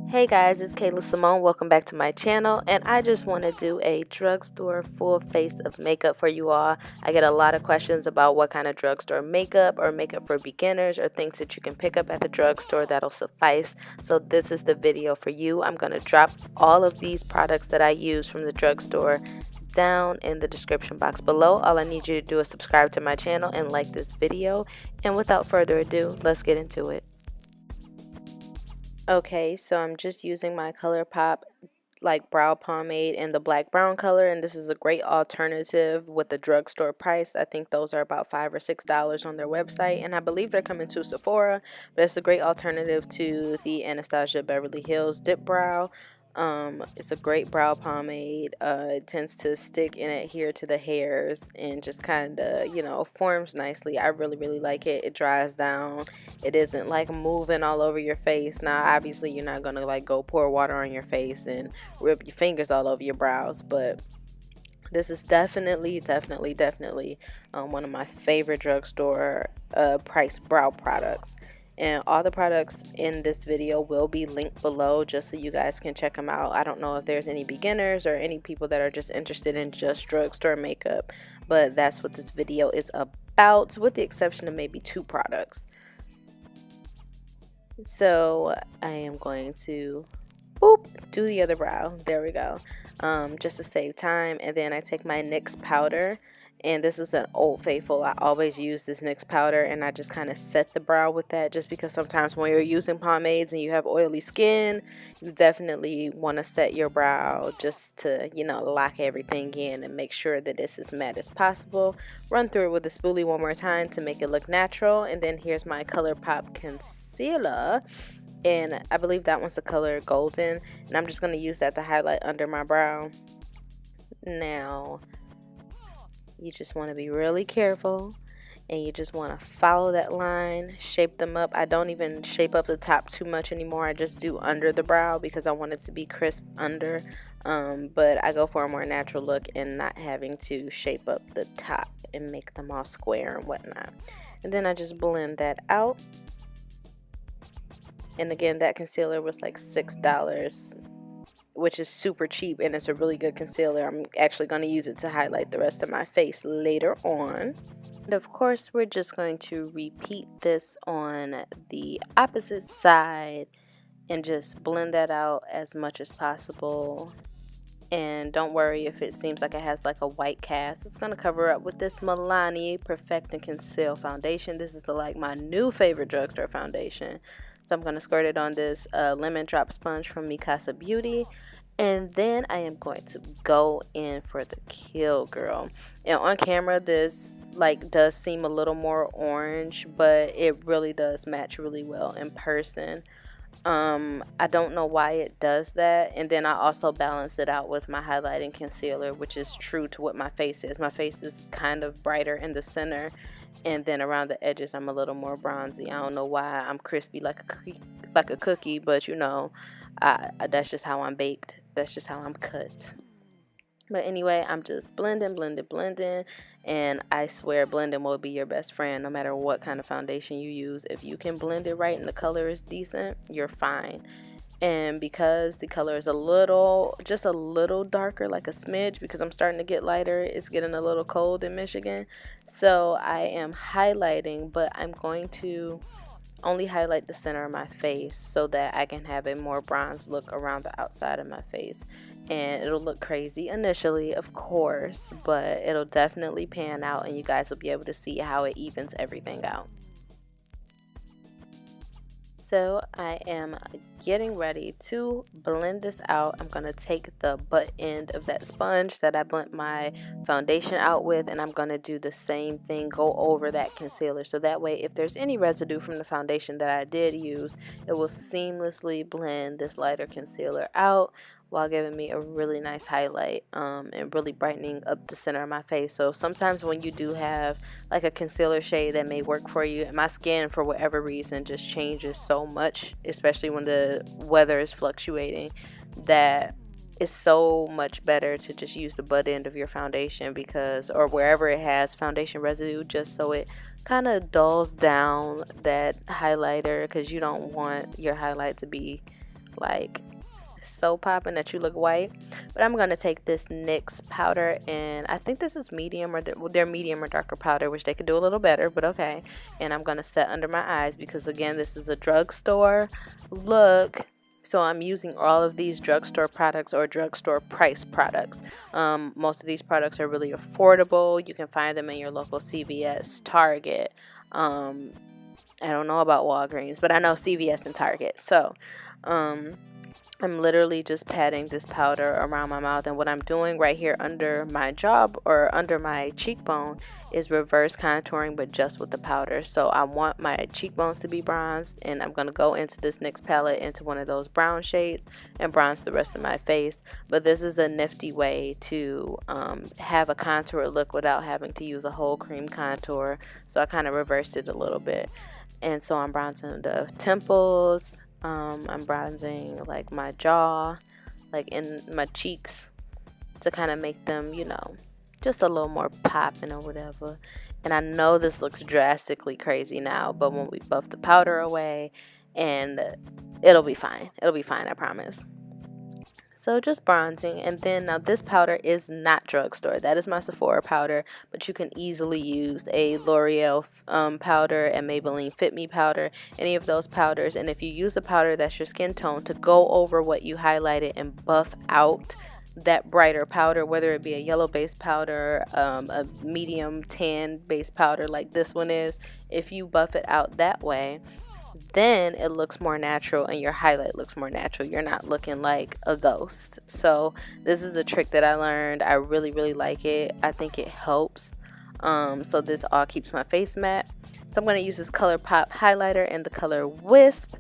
Hey guys, it's Kayla Symone. Welcome back to my channel, and I just want to do a drugstore full face of makeup for you all. I get a lot of questions about what kind of drugstore makeup or makeup for beginners or things that you can pick up at the drugstore that'll suffice. So this is the video for you. I'm going to drop all of these products that I use from the drugstore down in the description box below. All I need you to do is subscribe to my channel and like this video. And without further ado, let's get into it. Okay, so I'm just using my ColourPop like brow pomade in the black brown color, and this is a great alternative with the drugstore price. I think those are about $5 or $6 on their website, and I believe they're coming to Sephora, but it's a great alternative to the Anastasia Beverly Hills Dip Brow. It's a great brow pomade. It tends to stick and adhere to the hairs and just kind of, forms nicely. I really like it. It dries down. It isn't like moving all over your face. Now, obviously, you're not gonna like go pour water on your face and rip your fingers all over your brows, but this is definitely one of my favorite drugstore price brow products. And all the products in this video will be linked below just so you guys can check them out. I don't know if there's any beginners or any people that are just interested in just drugstore makeup, but that's what this video is about, with the exception of maybe 2 products. So I am going to do the other brow. There we go. Just to save time. And then I take my NYX powder, and this is an Old Faithful. I always use this NYX powder, and I just kind of set the brow with that, just because sometimes when you're using pomades and you have oily skin, you definitely want to set your brow just to, lock everything in and make sure that it's as matte as possible. Run through it with a spoolie one more time to make it look natural. And then here's my ColourPop concealer, and I believe that one's the color Golden, and I'm just going to use that to highlight under my brow. Now, you just want to be really careful, and you just want to follow that line, shape them up. I don't even shape up the top too much anymore. I just do under the brow because I want it to be crisp under, but I go for a more natural look and not having to shape up the top and make them all square and whatnot. And then I just blend that out. And again, that concealer was like $6, which is super cheap, and it's a really good concealer. I'm actually going to use it to highlight the rest of my face later on. And of course, we're just going to repeat this on the opposite side and just blend that out as much as possible. And don't worry if it seems like it has like a white cast. It's going to cover up with this Milani Perfect and Conceal foundation. This is my new favorite drugstore foundation. So I'm going to squirt it on this lemon drop sponge from Mikasa Beauty. And then I am going to go in for the Kill Girl. And on camera, this does seem a little more orange, but it really does match really well in person. I don't know why it does that. And then I also balance it out with my highlighting concealer, which is true to what my face is. My face is kind of brighter in the center, and then around the edges I'm a little more bronzy. I don't know why I'm crispy like a cookie, but that's just how I'm baked. That's just how I'm cut. But anyway, I'm just blending, and I swear blending will be your best friend no matter what kind of foundation you use. If you can blend it right and the color is decent, you're fine. And because the color is just a little darker, like a smidge, because I'm starting to get lighter, it's getting a little cold in Michigan. So I am highlighting, but I'm going to only highlight the center of my face so that I can have a more bronze look around the outside of my face. And it'll look crazy initially, of course, but it'll definitely pan out, and you guys will be able to see how it evens everything out. So I am getting ready to blend this out. I'm going to take the butt end of that sponge that I blend my foundation out with, and I'm going to do the same thing, go over that concealer. So that way, if there's any residue from the foundation that I did use, it will seamlessly blend this lighter concealer out while giving me a really nice highlight and really brightening up the center of my face. So sometimes when you do have like a concealer shade that may work for you, and my skin for whatever reason just changes so much, especially when the weather is fluctuating, that it's so much better to just use the butt end of your foundation, or wherever it has foundation residue, just so it kind of dulls down that highlighter, because you don't want your highlight to be like so popping that you look white. But I'm going to take this NYX powder, and I think this is medium, or their medium or darker powder, which they could do a little better, but okay. And I'm going to set under my eyes because, again, this is a drugstore look. So I'm using all of these drugstore products or drugstore price products. Most of these products are really affordable. You can find them in your local CVS, Target. I don't know about Walgreens, but I know CVS and Target. So I'm literally just patting this powder around my mouth, and what I'm doing right here under my jaw or under my cheekbone is reverse contouring, but just with the powder. So I want my cheekbones to be bronzed, and I'm going to go into this NYX palette into one of those brown shades and bronze the rest of my face. But this is a nifty way to have a contour look without having to use a whole cream contour. So I kind of reversed it a little bit. And so I'm bronzing the temples. I'm bronzing like my jaw, like in my cheeks, to kind of make them, you know, just a little more popping or whatever. And I know this looks drastically crazy now, but when we buff the powder away, and it'll be fine. It'll be fine, I promise. So just bronzing, and then now this powder is not drugstore. That is my Sephora powder, but you can easily use a L'Oreal powder and Maybelline Fit Me powder, any of those powders. And if you use a powder that's your skin tone, to go over what you highlighted and buff out that brighter powder, whether it be a yellow based powder, a medium tan based powder like this one is, if you buff it out that way, then it looks more natural and your highlight looks more natural. You're not looking like a ghost. So this is a trick that I learned. I really, really like it. I think it helps. So this all keeps my face matte. So I'm going to use this ColourPop highlighter in the color Wisp.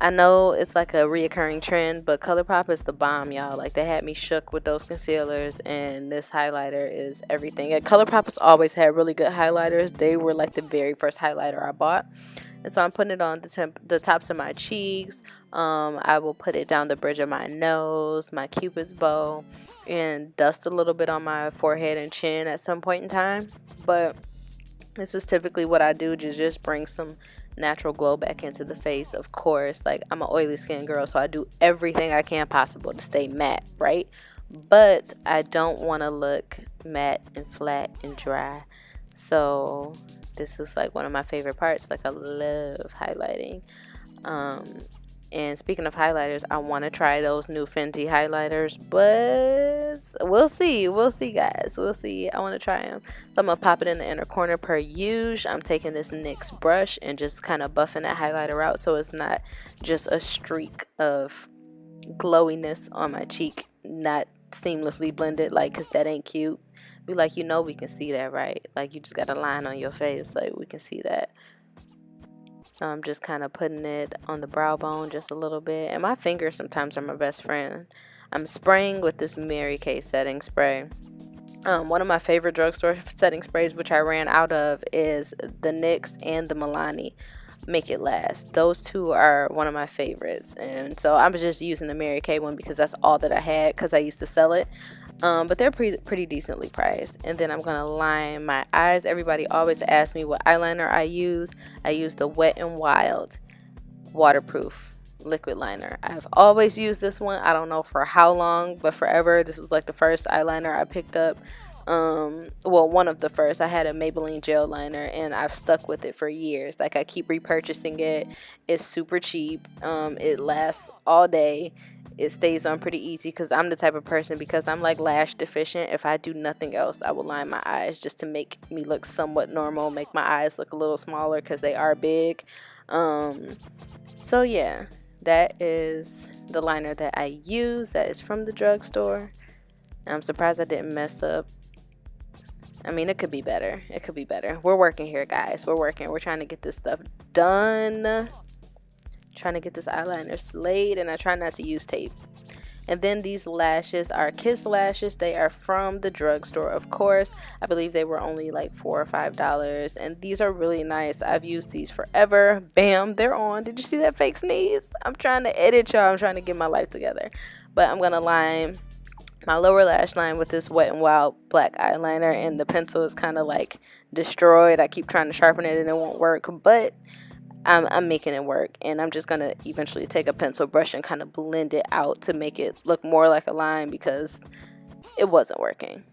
I know it's like a reoccurring trend, but ColourPop is the bomb, y'all. Like, they had me shook with those concealers, and this highlighter is everything. And ColourPop has always had really good highlighters. They were like the very first highlighter I bought. And so I'm putting it on the tops of my cheeks. I will put it down the bridge of my nose, my cupid's bow, and dust a little bit on my forehead and chin at some point in time. But this is typically what I do to just bring some natural glow back into the face. Of course, like, I'm an oily skin girl, so I do everything I can possible to stay matte, right? But I don't want to look matte and flat and dry. So this is like one of my favorite parts. Like, I love highlighting. And speaking of highlighters, I want to try those new Fenty highlighters, but we'll see, guys. We'll see. I want to try them. So I'm going to pop it in the inner corner per usual. I'm taking this NYX brush and just kind of buffing that highlighter out so it's not just a streak of glowiness on my cheek, not seamlessly blended, like, because that ain't cute. Be like, you know, we can see that, right? Like, you just got a line on your face. Like, we can see that. So I'm just kind of putting it on the brow bone just a little bit. And my fingers sometimes are my best friend. I'm spraying with this Mary Kay setting spray. One of my favorite drugstore setting sprays, which I ran out of, is the NYX and the Milani Make It Last. Those two are one of my favorites. And so I was just using the Mary Kay one because that's all that I had, because I used to sell it. But they're pretty decently priced. And then I'm going to line my eyes. Everybody always asks me what eyeliner I use. I use the Wet n Wild waterproof liquid liner. I've always used this one. I don't know for how long, but forever. This was like the first eyeliner I picked up. Well, one of the first. I had a Maybelline gel liner, and I've stuck with it for years. Like, I keep repurchasing it. It's super cheap. It lasts all day. It stays on pretty easy, because I'm the type of person, because I'm like lash deficient, if I do nothing else, I will line my eyes just to make me look somewhat normal, make my eyes look a little smaller, because they are big. So yeah, that is the liner that I use. That is from the drugstore. I'm surprised I didn't mess up. I mean, it could be better. It could be better. We're working here, guys. We're working. We're trying to get this stuff done. Trying to get this eyeliner slayed, and I try not to use tape. And then these lashes are Kiss lashes. They are from the drugstore, of course. I believe they were only like $4 or $5, and these are really nice. I've used these forever. Bam, they're on. Did you see that fake sneeze? I'm trying to edit, y'all. I'm trying to get my life together. But I'm gonna line my lower lash line with this Wet n Wild black eyeliner, and the pencil is kind of like destroyed. I keep trying to sharpen it and it won't work, but I'm making it work, and I'm just gonna eventually take a pencil brush and kind of blend it out to make it look more like a line because it wasn't working.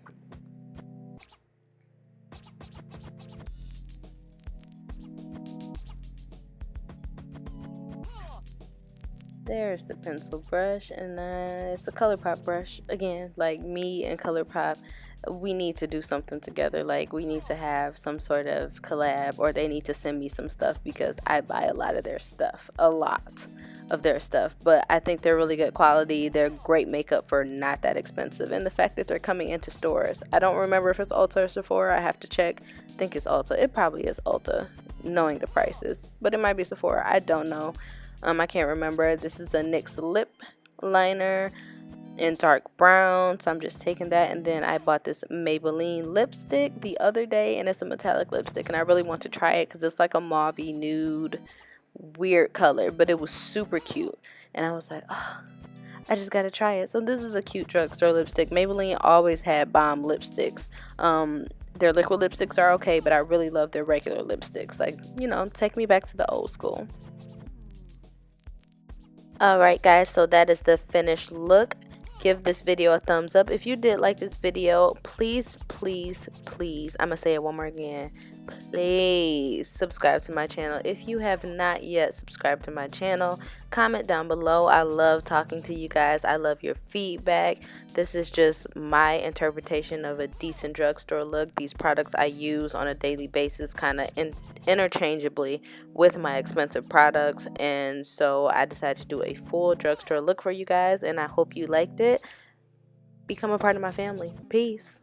There's the pencil brush, and then it's the ColourPop brush. Again, like me and ColourPop, we need to do something together. Like, we need to have some sort of collab, or they need to send me some stuff because I buy a lot of their stuff. A lot of their stuff. But I think they're really good quality. They're great makeup for not that expensive. And the fact that they're coming into stores. I don't remember if it's Ulta or Sephora. I have to check. I think it's Ulta. It probably is Ulta, knowing the prices. But it might be Sephora. I don't know. I can't remember. This is a NYX lip liner in dark brown, so I'm just taking that. And then I bought this Maybelline lipstick the other day, and it's a metallic lipstick, and I really want to try it because it's like a mauvey nude weird color, but it was super cute, and I was like, oh, I just gotta try it. So this is a cute drugstore lipstick. Maybelline always had bomb lipsticks. Their liquid lipsticks are okay, but I really love their regular lipsticks. Like, you know, take me back to the old school. Alright guys, so that is the finished look. Give this video a thumbs up. If you did like this video, please, please, please, I'm going to say it one more again. Please subscribe to my channel. If you have not yet subscribed to my channel, comment down below. I love talking to you guys. I love your feedback. This is just my interpretation of a decent drugstore look. These products I use on a daily basis, kind of interchangeably with my expensive products, and so I decided to do a full drugstore look for you guys, and I hope you liked it. Become a part of my family. Peace.